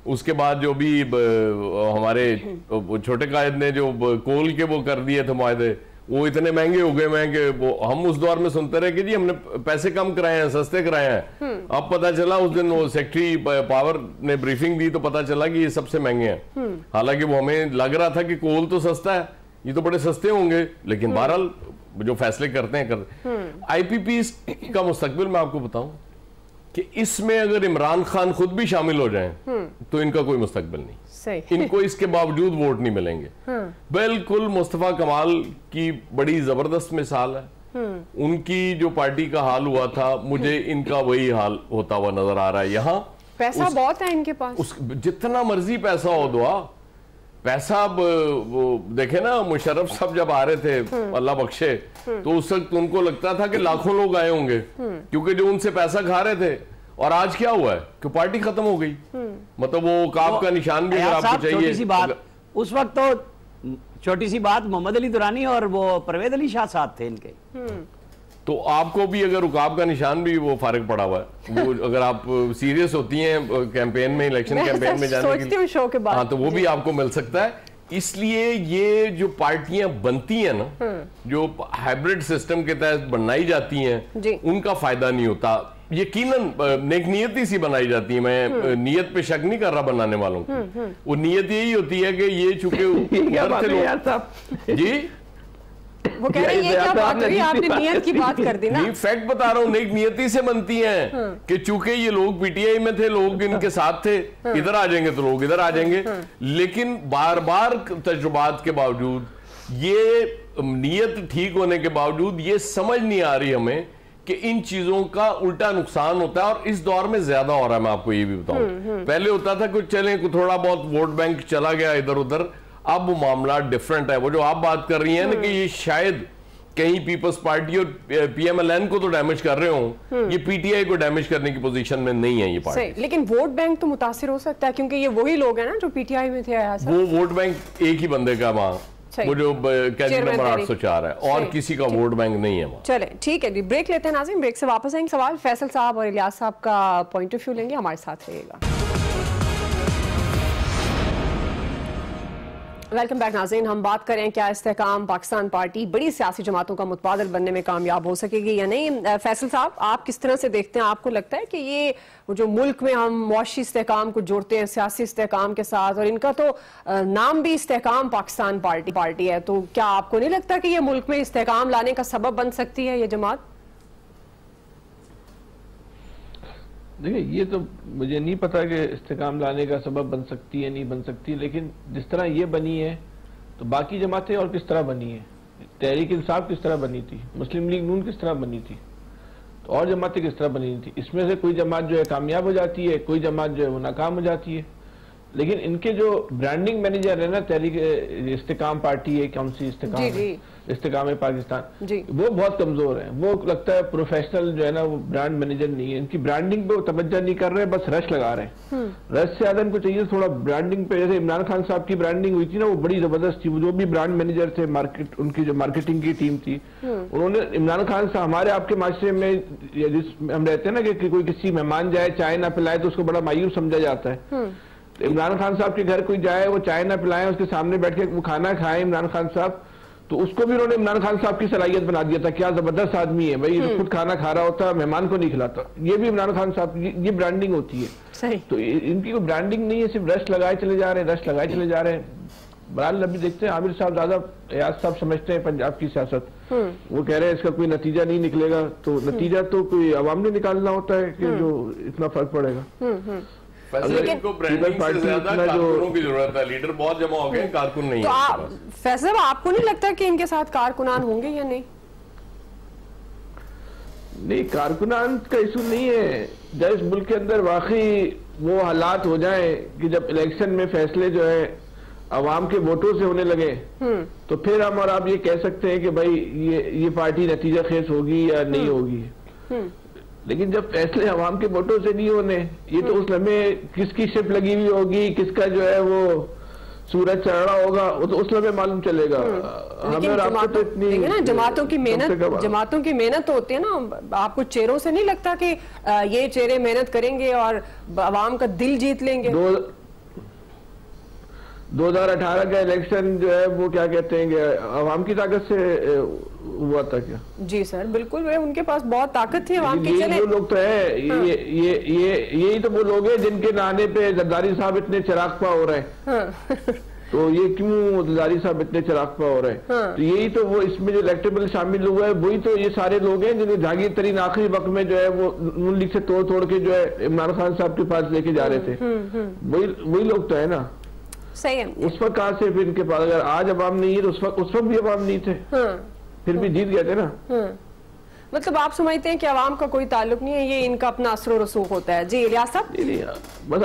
उसके बाद जो भी हमारे छोटे कायद ने जो कोल के वो कर दिए थे मुआहदे, वो इतने महंगे हो गए हैं कि वो हम उस दौर में सुनते रहे कि जी हमने पैसे कम कराए हैं, सस्ते कराए हैं। अब पता चला उस दिन वो सेक्रेटरी पावर ने ब्रीफिंग दी तो पता चला कि ये सबसे महंगे हैं। हालांकि वो हमें लग रहा था कि कोल तो सस्ता है, ये तो बड़े सस्ते होंगे, लेकिन बहरहाल जो फैसले करते हैं IPP का मुस्तकबिल मैं आपको बताऊं, कि इसमें अगर इमरान खान खुद भी शामिल हो जाएं तो इनका कोई मुस्तकबिल नहीं, सही। इनको इसके बावजूद वोट नहीं मिलेंगे। बिल्कुल मुस्तफा कमाल की बड़ी जबरदस्त मिसाल है। उनकी जो पार्टी का हाल हुआ था, मुझे इनका वही हाल होता हुआ नजर आ रहा है। यहाँ पैसा बहुत है इनके पास, जितना मर्जी पैसा हो दुआ पैसा। अब वो देखे ना, मुशर्रफ साहब जब आ रहे थे, अल्लाह बख्शे, तो उस वक्त उनको लगता था कि लाखों लोग आए होंगे, क्योंकि जो उनसे पैसा खा रहे थे। और आज क्या हुआ है कि पार्टी खत्म हो गई। मतलब वो काब का निशान भी अगर आपको चाहिए। छोटी सी बात, उस वक्त तो छोटी सी बात, मोहम्मद अली दुरानी और वो परवेज अली शाह साथ थे इनके। तो आपको भी अगर रुकाब का निशान भी वो फारिग पड़ा हुआ है, वो अगर आप सीरियस होती हैं कैंपेन में, इलेक्शन कैंपेन में जाने के लिए, शो के बाद, हाँ, तो वो भी आपको मिल सकता है। इसलिए ये जो पार्टियां बनती हैं ना, जो हाइब्रिड सिस्टम के तहत बनाई जाती हैं, उनका फायदा नहीं होता। यकीनन नेक नियती सी बनाई जाती है। मैं नियत पे शक नहीं कर रहा बनाने वालों की। वो नियत यही होती है कि ये चूंकि जी वो कह रहे हैं, ये क्या बात हुई, आपने नियत की बात कर दी ना। नहीं, फैक्ट बता रहा हूँ, नेक नियति से बनती हैं कि चूंकि ये लोग पीटीआई में थे, लोग इनके साथ थे, इधर आ जाएंगे तो लोग इधर आ जाएंगे। लेकिन बार बार तजुर्बात के बावजूद, ये नियत ठीक होने के बावजूद, ये समझ नहीं आ रही हमें कि इन चीजों का उल्टा नुकसान होता है। और इस दौर में ज्यादा हो रहा है। मैं आपको ये भी बताऊं, पहले होता था कुछ चले, कुछ थोड़ा बहुत वोट बैंक चला गया इधर उधर। अब वो मामला डिफरेंट है। वो जो आप बात कर रही हैं ना कि ये शायद कहीं पीपल्स पार्टी और पीएमएलएन को तो डैमेज कर रहे हो, ये पीटीआई को डैमेज करने की पोजीशन में नहीं है ये पार्टी। लेकिन वोट बैंक तो मुतासिर हो सकता है, क्योंकि ये वही लोग हैं ना जो पीटीआई में थे। वो वोट बैंक एक ही बंदे का वहां, वो जो कैबिनेट नंबर 804 है, और किसी का वोट बैंक नहीं है वहां। चले ठीक है, ब्रेक लेते हैं नाज़रीन। ब्रेक से वापस आएंगे, सवाल फैसल साहब और इलियास साहब का पॉइंट ऑफ व्यू लेंगे। हमारे साथ रहिएगा। वेलकम बैक नाज़रीन। हम बात करें क्या इस्तेहकाम पाकिस्तान पार्टी बड़ी सियासी जमातों का मुतबादिल बनने में कामयाब हो सकेगी या नहीं। फैसल साहब, आप किस तरह से देखते हैं? आपको लगता है कि ये जो मुल्क में हम मुआशी इस्तेहकाम को जोड़ते हैं सियासी इस्तेहकाम के साथ, और इनका तो नाम भी इस्तेहकाम पाकिस्तान पार्टी है, तो क्या आपको नहीं लगता कि ये मुल्क में इस्तेहकाम लाने का सबब बन सकती है ये जमात? देखिए, ये तो मुझे नहीं पता कि इस्तेकाम लाने का सबब बन सकती है नहीं बन सकती, लेकिन जिस तरह ये बनी है तो बाकी जमातें और किस तरह बनी है। तहरीक इंसाफ किस तरह बनी थी, मुस्लिम लीग नून किस तरह बनी थी, तो और जमातें किस तरह बनी थी। इसमें से कोई जमात जो है कामयाब हो जाती है, कोई जमात जो है वो नाकाम हो जाती है। लेकिन इनके जो ब्रांडिंग मैनेजर है ना, तहरीक इस्तेकाम पार्टी है, कौन सी इस्तेकाम है पाकिस्तान, वो बहुत कमजोर है। वो लगता है प्रोफेशनल जो है ना, वो ब्रांड मैनेजर नहीं है। इनकी ब्रांडिंग पे वो तवज्जो नहीं कर रहे, बस रश लगा रहे हैं। रश से ज्यादा इनको चाहिए थोड़ा ब्रांडिंग पे। जैसे इमरान खान साहब की ब्रांडिंग हुई थी ना, वो बड़ी जबरदस्त थी। वो जो भी ब्रांड मैनेजर थे, मार्केट उनकी जो मार्केटिंग की टीम थी, उन्होंने इमरान खान साहब, हमारे आपके माशरे में हम रहते हैं ना कि कोई किसी मेहमान जाए चाय ना पिलाए तो उसको बड़ा मायूस समझा जाता है। तो इमरान खान साहब के घर कोई जाए, वो चाय ना पिलाए, उसके सामने बैठ के वो खाना खाए इमरान खान साहब, तो उसको भी उन्होंने इमरान खान साहब की सलाहियत बना दिया था। क्या जबरदस्त आदमी है भाई, खुद खाना खा रहा होता, मेहमान को नहीं खिलाता। ये भी इमरान खान साहब, ये ब्रांडिंग होती है। सही। तो इनकी कोई ब्रांडिंग नहीं है, सिर्फ रश लगाए चले जा रहे हैं, रश लगाए चले जा रहे हैं। बहरहाल अभी देखते हैं, आमिर साहब ज्यादा, एयाज साहब समझते हैं पंजाब की सियासत। वो कह रहे हैं इसका कोई नतीजा नहीं निकलेगा, तो नतीजा तो कोई अवाम ने निकालना होता है कि जो इतना फर्क पड़ेगा। इनको ब्रांडिंग से ज्यादा कारकुनों की जरूरत है। लीडर बहुत जमा हो गए, कारकुन नहीं है। फैसल, आपको नहीं लगता कि इनके साथ कारकुनान होंगे या नहीं? नहीं, कारकुनान का इशू नहीं है। जब इस मुल्क के अंदर वाकई वो हालात हो जाए कि जब इलेक्शन में फैसले जो है अवाम के वोटों से होने लगे, तो फिर हम और आप ये कह सकते हैं कि भाई ये पार्टी नतीजा खेज होगी या नहीं होगी। लेकिन जब फैसले अवाम के वोटों से नहीं होने, ये तो उस लम्हे किसकी शिप लगी हुई होगी, किसका जो है वो सूरज चढ़ रहा होगा, वो तो उस लम्हे मालूम चलेगा। हमें और आपको तो इतनी ना जमातों की मेहनत होती है ना। आपको चेहरों से नहीं लगता कि ये चेहरे मेहनत करेंगे और अवाम का दिल जीत लेंगे? 2018 का इलेक्शन जो है वो क्या कहते हैं, अवाम की ताकत से हुआ था क्या? जी सर, बिल्कुल। उनके पास बहुत ताकत थी अवाम की। चले लोग तो है, हाँ। यही तो वो लोग हैं जिनके नहाने पे जरदारी साहब इतने चिराग पा हो रहे हैं। तो ये क्यों जरदारी साहब इतने चरागपा हो रहे हैं? तो यही तो वो इसमें जो इलेक्टेबल शामिल हुआ है वही तो ये सारे लोग हैं जिन्हें जहांगीर तरीन आखिरी वक्त में जो है वो नून लीग से तोड़ के जो है इमरान खान साहब के पास लेके जा रहे थे, वही लोग तो है ना। सही है। उस वक्त कहां से फिर इनके पास, अगर आज अवाम नहीं है तो उस वक्त भी अवाम नहीं थे, फिर भी जीत गए थे ना। मतलब आप समझते हैं कि अवाम का कोई ताल्लुक नहीं है, ये इनका अपना असर रसूख होता है। जी इलियास साहब, बस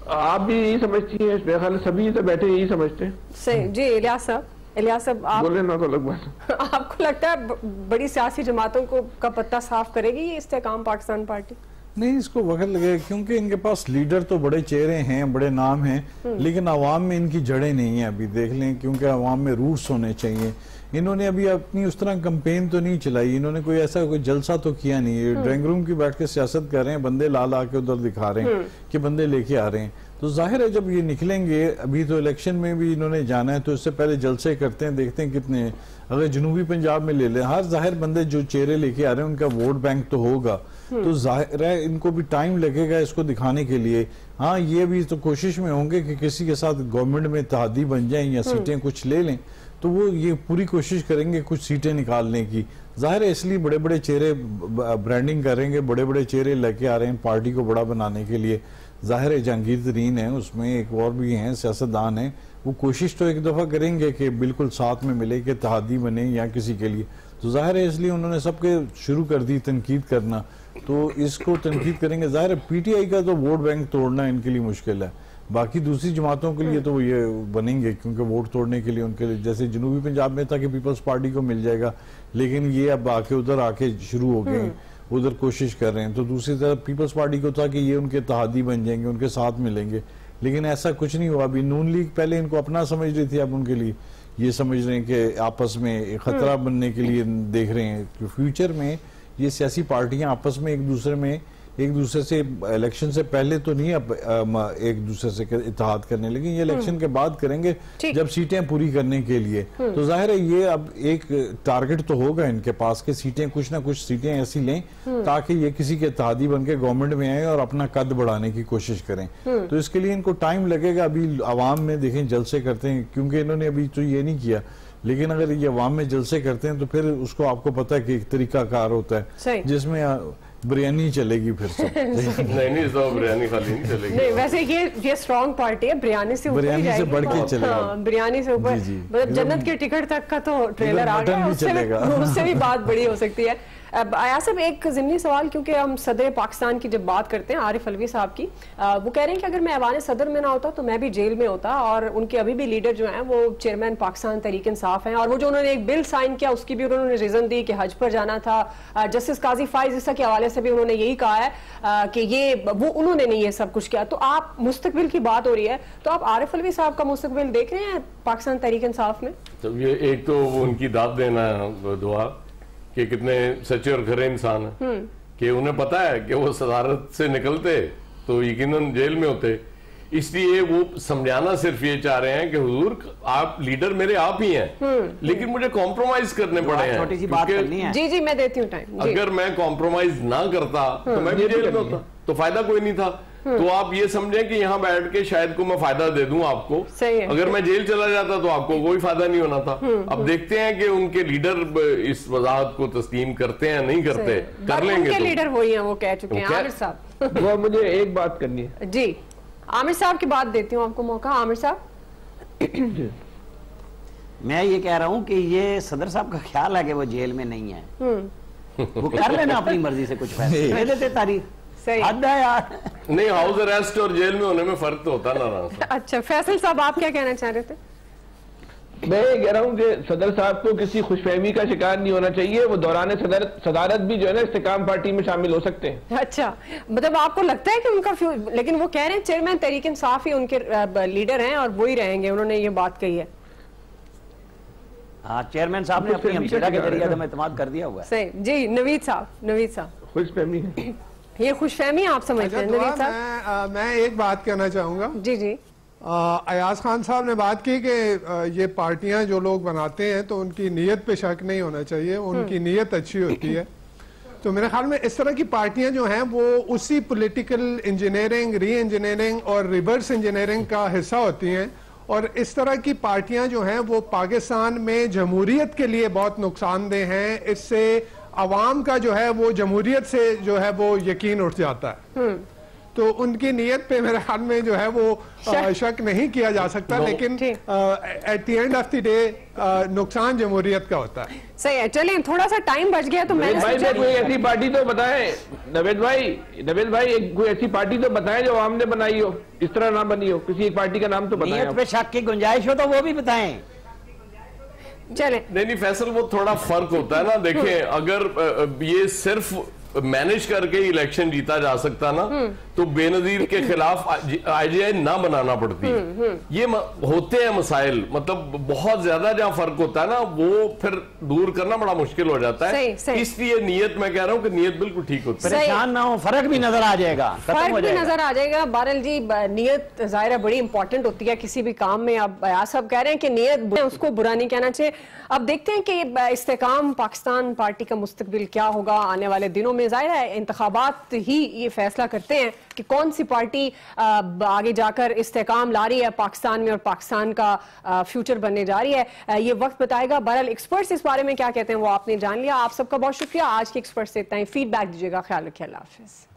आप भी यही समझती हैं, मेरे ख्याल सभी तो बैठे यही समझते हैं। सही। जी इलियास साहब आप बोले ना तो अलग बात। आपको लगता है बड़ी सियासी जमातों को का पत्ता साफ करेगी ये इस्तेकाम पाकिस्तान पार्टी? नहीं, इसको वक्त लगेगा क्योंकि इनके पास लीडर तो बड़े चेहरे हैं, बड़े नाम हैं, लेकिन अवाम में इनकी जड़ें नहीं है। अभी देख लें, क्योंकि अवाम में रूट्स होने चाहिए। इन्होंने अभी अपनी उस तरह कैंपेन तो नहीं चलाई, इन्होंने कोई ऐसा कोई जलसा तो किया नहीं है। ड्राइंग रूम की बैठ के सियासत कर रहे हैं, बंदे ला के उधर दिखा रहे हैं कि बंदे लेके आ रहे हैं। तो जाहिर है जब ये निकलेंगे, अभी तो इलेक्शन में भी इन्होंने जाना है, तो इससे पहले जलसे करते हैं, देखते हैं कितने। अगर जनूबी पंजाब में ले लें, हर जाहिर बंदे जो चेहरे लेके आ रहे हैं उनका वोट बैंक तो होगा, तो जाहिर है इनको भी टाइम लगेगा इसको दिखाने के लिए। हाँ, ये भी तो कोशिश में होंगे कि किसी के साथ गवर्नमेंट में इत्तेहादी बन जाए या सीटें कुछ ले लें, तो वो ये पूरी कोशिश करेंगे कुछ सीटें निकालने की। जाहिर है इसलिए बड़े बड़े चेहरे ब्रांडिंग करेंगे, बड़े बड़े चेहरे लेके आ रहे हैं पार्टी को बड़ा बनाने के लिए। जाहिर है जहांगीर तरीन है, उसमें एक और भी हैं सियासतदान हैं, वो कोशिश तो एक दफा करेंगे कि बिल्कुल साथ में मिले कि इत्तेहादी बने या किसी के लिए। तो जाहिर है इसलिए उन्होंने सबके शुरू कर दी तनकीद करना, तो इसको तनकीद करेंगे। जाहिर है पीटीआई का तो वोट बैंक तोड़ना इनके लिए मुश्किल है, बाकी दूसरी जमातों के लिए तो ये बनेंगे, क्योंकि वोट तोड़ने के लिए उनके लिए जैसे जनूबी पंजाब में था कि पीपल्स पार्टी को मिल जाएगा, लेकिन ये अब उधर आके शुरू हो गए, उधर कोशिश कर रहे हैं। तो दूसरी तरफ पीपल्स पार्टी को था कि ये उनके इत्तेहादी बन जाएंगे, उनके साथ मिलेंगे, लेकिन ऐसा कुछ नहीं हुआ। अभी नून लीग पहले इनको अपना समझ रही थी, अब उनके लिए ये समझ रहे हैं कि आपस में खतरा बनने के लिए देख रहे हैं कि फ्यूचर में ये सियासी पार्टियां आपस में एक दूसरे से इलेक्शन से पहले तो नहीं, अब एक दूसरे से इत्तेहाद करने लगे, ये इलेक्शन के बाद करेंगे जब सीटें पूरी करने के लिए। तो जाहिर है ये अब एक टारगेट तो होगा इनके पास कि सीटें कुछ ना कुछ सीटें ऐसी लें ताकि ये किसी के इत्तेहादी बन के गवर्नमेंट में आए और अपना कद बढ़ाने की कोशिश करें। तो इसके लिए इनको टाइम लगेगा। अभी अवाम में देखें जलसे करते हैं, क्योंकि इन्होंने अभी तो ये नहीं किया, लेकिन अगर ये अवाम में जलसे करते हैं तो फिर उसको आपको पता है कि एक तरीका कार होता है जिसमें बिरयानी चलेगी फिर से। नहीं तो बिरयानी खाली नहीं चलेगी। नहीं, वैसे ये स्ट्रॉन्ग पार्टी है, बिरयानी से ऊपर बिरयानी से बढ़ के चलेगा। बिरयानी से ऊपर, मतलब जन्नत के टिकट तक का तो ट्रेलर आ गया, उससे भी बात बड़ी हो सकती है। अब आया साहब एक ज़िमनी सवाल, क्योंकि हम सदर पाकिस्तान की जब बात करते हैं आरिफ अलवी साहब की, वो कह रहे हैं कि अगर मैं ऐवान सदर में ना होता तो मैं भी जेल में होता, और उनके अभी भी लीडर जो हैं वो चेयरमैन पाकिस्तान तहरीक इंसाफ हैं, और वो जो उन्होंने एक बिल साइन किया उसकी भी उन्होंने रीजन दी कि हज पर जाना था। जस्टिस काजी फाइज ईसा के हवाले से भी उन्होंने यही कहा है कि ये वो उन्होंने नहीं ये सब कुछ किया। तो आप मुस्तकबिल की बात हो रही है, तो आप आरिफ अलवी साहब का मुस्तकबिल देख रहे हैं पाकिस्तान तहरीक इंसाफ में? तो ये एक तो उनकी दाद देना दुआ कि कितने सच्चे और खरे इंसान हैं, कि उन्हें पता है कि वो सदारत से निकलते तो यकीनन जेल में होते, इसलिए वो समझाना सिर्फ ये चाह रहे हैं कि हुजूर आप लीडर मेरे आप ही हैं, लेकिन मुझे कॉम्प्रोमाइज करने पड़े हैं। छोटी सी बात करनी है। जी मैं देती हूँ टाइम। अगर मैं कॉम्प्रोमाइज ना करता तो मैं भी जेल में होता, तो फायदा कोई नहीं था। तो आप ये समझें कि यहाँ बैठ के शायद को मैं फायदा दे दूं आपको, अगर मैं जेल चला जाता तो आपको कोई फायदा नहीं होना था। अब देखते हैं कि उनके लीडर इस वजाहत को तस्लीम करते हैं नहीं करते, कर लेंगे। उनके लीडर वही हैं, वो कह चुके हैं। आमिर साहब, वो मुझे एक बात करनी है। जी आमिर साहब की बात देती हूँ आपको मौका। आमिर साहब, मैं ये कह रहा हूँ कि ये सदर साहब का ख्याल है कि वो जेल में नहीं है, वो कर लेना अपनी मर्जी से कुछ फैसले देते तारीख। हद है यार। नहीं, हाउस अरेस्ट और जेल में होने में फर्क तो होता ना। अच्छा फैसल साहब, आप क्या कहना चाह रहे थे? मैं ये कह रहा हूँ कि सदर साहब को किसी खुशफहमी का शिकार नहीं होना चाहिए, वो दौरान सदारत भी जो है ना इस्तेकाम पार्टी में शामिल हो सकते हैं। अच्छा, मतलब आपको लगता है कि उनका लेकिन वो कह रहे हैं चेयरमैन तहरीक इंसाफ ही उनके लीडर हैं और वो ही रहेंगे, उन्होंने ये बात कही है। हाँ, चेयरमैन साहब ने अपनी हमशेरा के जरिए तो एतमाद कर दिया हुआ है। सही। जी नवीद साहब, खुशफहमी ये खुशफहमी आप समझते हैं? नवीद साहब, मैं एक बात कहना चाहूंगा। जी अयाज खान साहब ने बात की कि ये पार्टियां जो लोग बनाते हैं तो उनकी नीयत पे शक नहीं होना चाहिए, उनकी नीयत अच्छी होती है। तो मेरे ख्याल में इस तरह की पार्टियां जो हैं वो उसी पॉलिटिकल इंजीनियरिंग, री इंजीनियरिंग और रिवर्स इंजीनियरिंग का हिस्सा होती हैं, और इस तरह की पार्टियां जो हैं वो पाकिस्तान में जमहूरियत के लिए बहुत नुकसानदेह हैं। इससे अवाम का जो है वो जमहूरियत से जो है वो यकीन उठ जाता है। तो उनकी नीयत पे मेरे ख्याल में जो है वो शक नहीं किया जा सकता, लेकिन at the end of the day नुकसान जमहूरियत का होता है। सही है, चलिए थोड़ा सा टाइम बच गया तो मैंने भाई कोई ऐसी पार्टी तो बताएं, नवेद भाई कोई ऐसी पार्टी तो बताएं जो आवाम ने बनाई हो, इस तरह ना बनी हो, किसी एक पार्टी का नाम तो बताएं। नीयत पे शक की गुंजाइश हो तो वो भी बताएं। चले नहीं फैसल, वो थोड़ा फर्क होता है ना। देखें, अगर ये सिर्फ मैनेज करके इलेक्शन जीता जा सकता ना तो बेनजीर के खिलाफ आईजीआई ना बनाना पड़ती। ये होते हैं मसाइल, मतलब बहुत ज्यादा जहां फर्क होता है ना वो फिर दूर करना बड़ा मुश्किल हो जाता है। इसलिए नीयत, मैं कह रहा हूं कि नीयत बिल्कुल ठीक होती है। परेशान ना हो, फर्क भी नजर आ जाएगा, फर्क भी नजर आ जाएगा। बारल जी, नीयत जाहिर बड़ी इंपॉर्टेंट होती है किसी भी काम में। अब बयास साहब कह रहे हैं कि नीयत, उसको बुरा नहीं कहना चाहिए। अब देखते हैं कि इस्तेकाम पाकिस्तान पार्टी का मुस्तकबिल क्या होगा आने वाले दिनों में। जाहिर है इंतखाबात ही ये फैसला करते हैं कि कौन सी पार्टी आगे जाकर इस्तेकाम ला रही है पाकिस्तान में और पाकिस्तान का फ्यूचर बनने जा रही है। ये वक्त बताएगा। बहरहाल एक्सपर्ट्स इस बारे में क्या कहते हैं वो आपने जान लिया। आप सबका बहुत शुक्रिया। आज के एक्सपर्ट्स से इतना ही। फीडबैक दीजिएगा। ख्याल रखिए। अल्लाह हाफिज।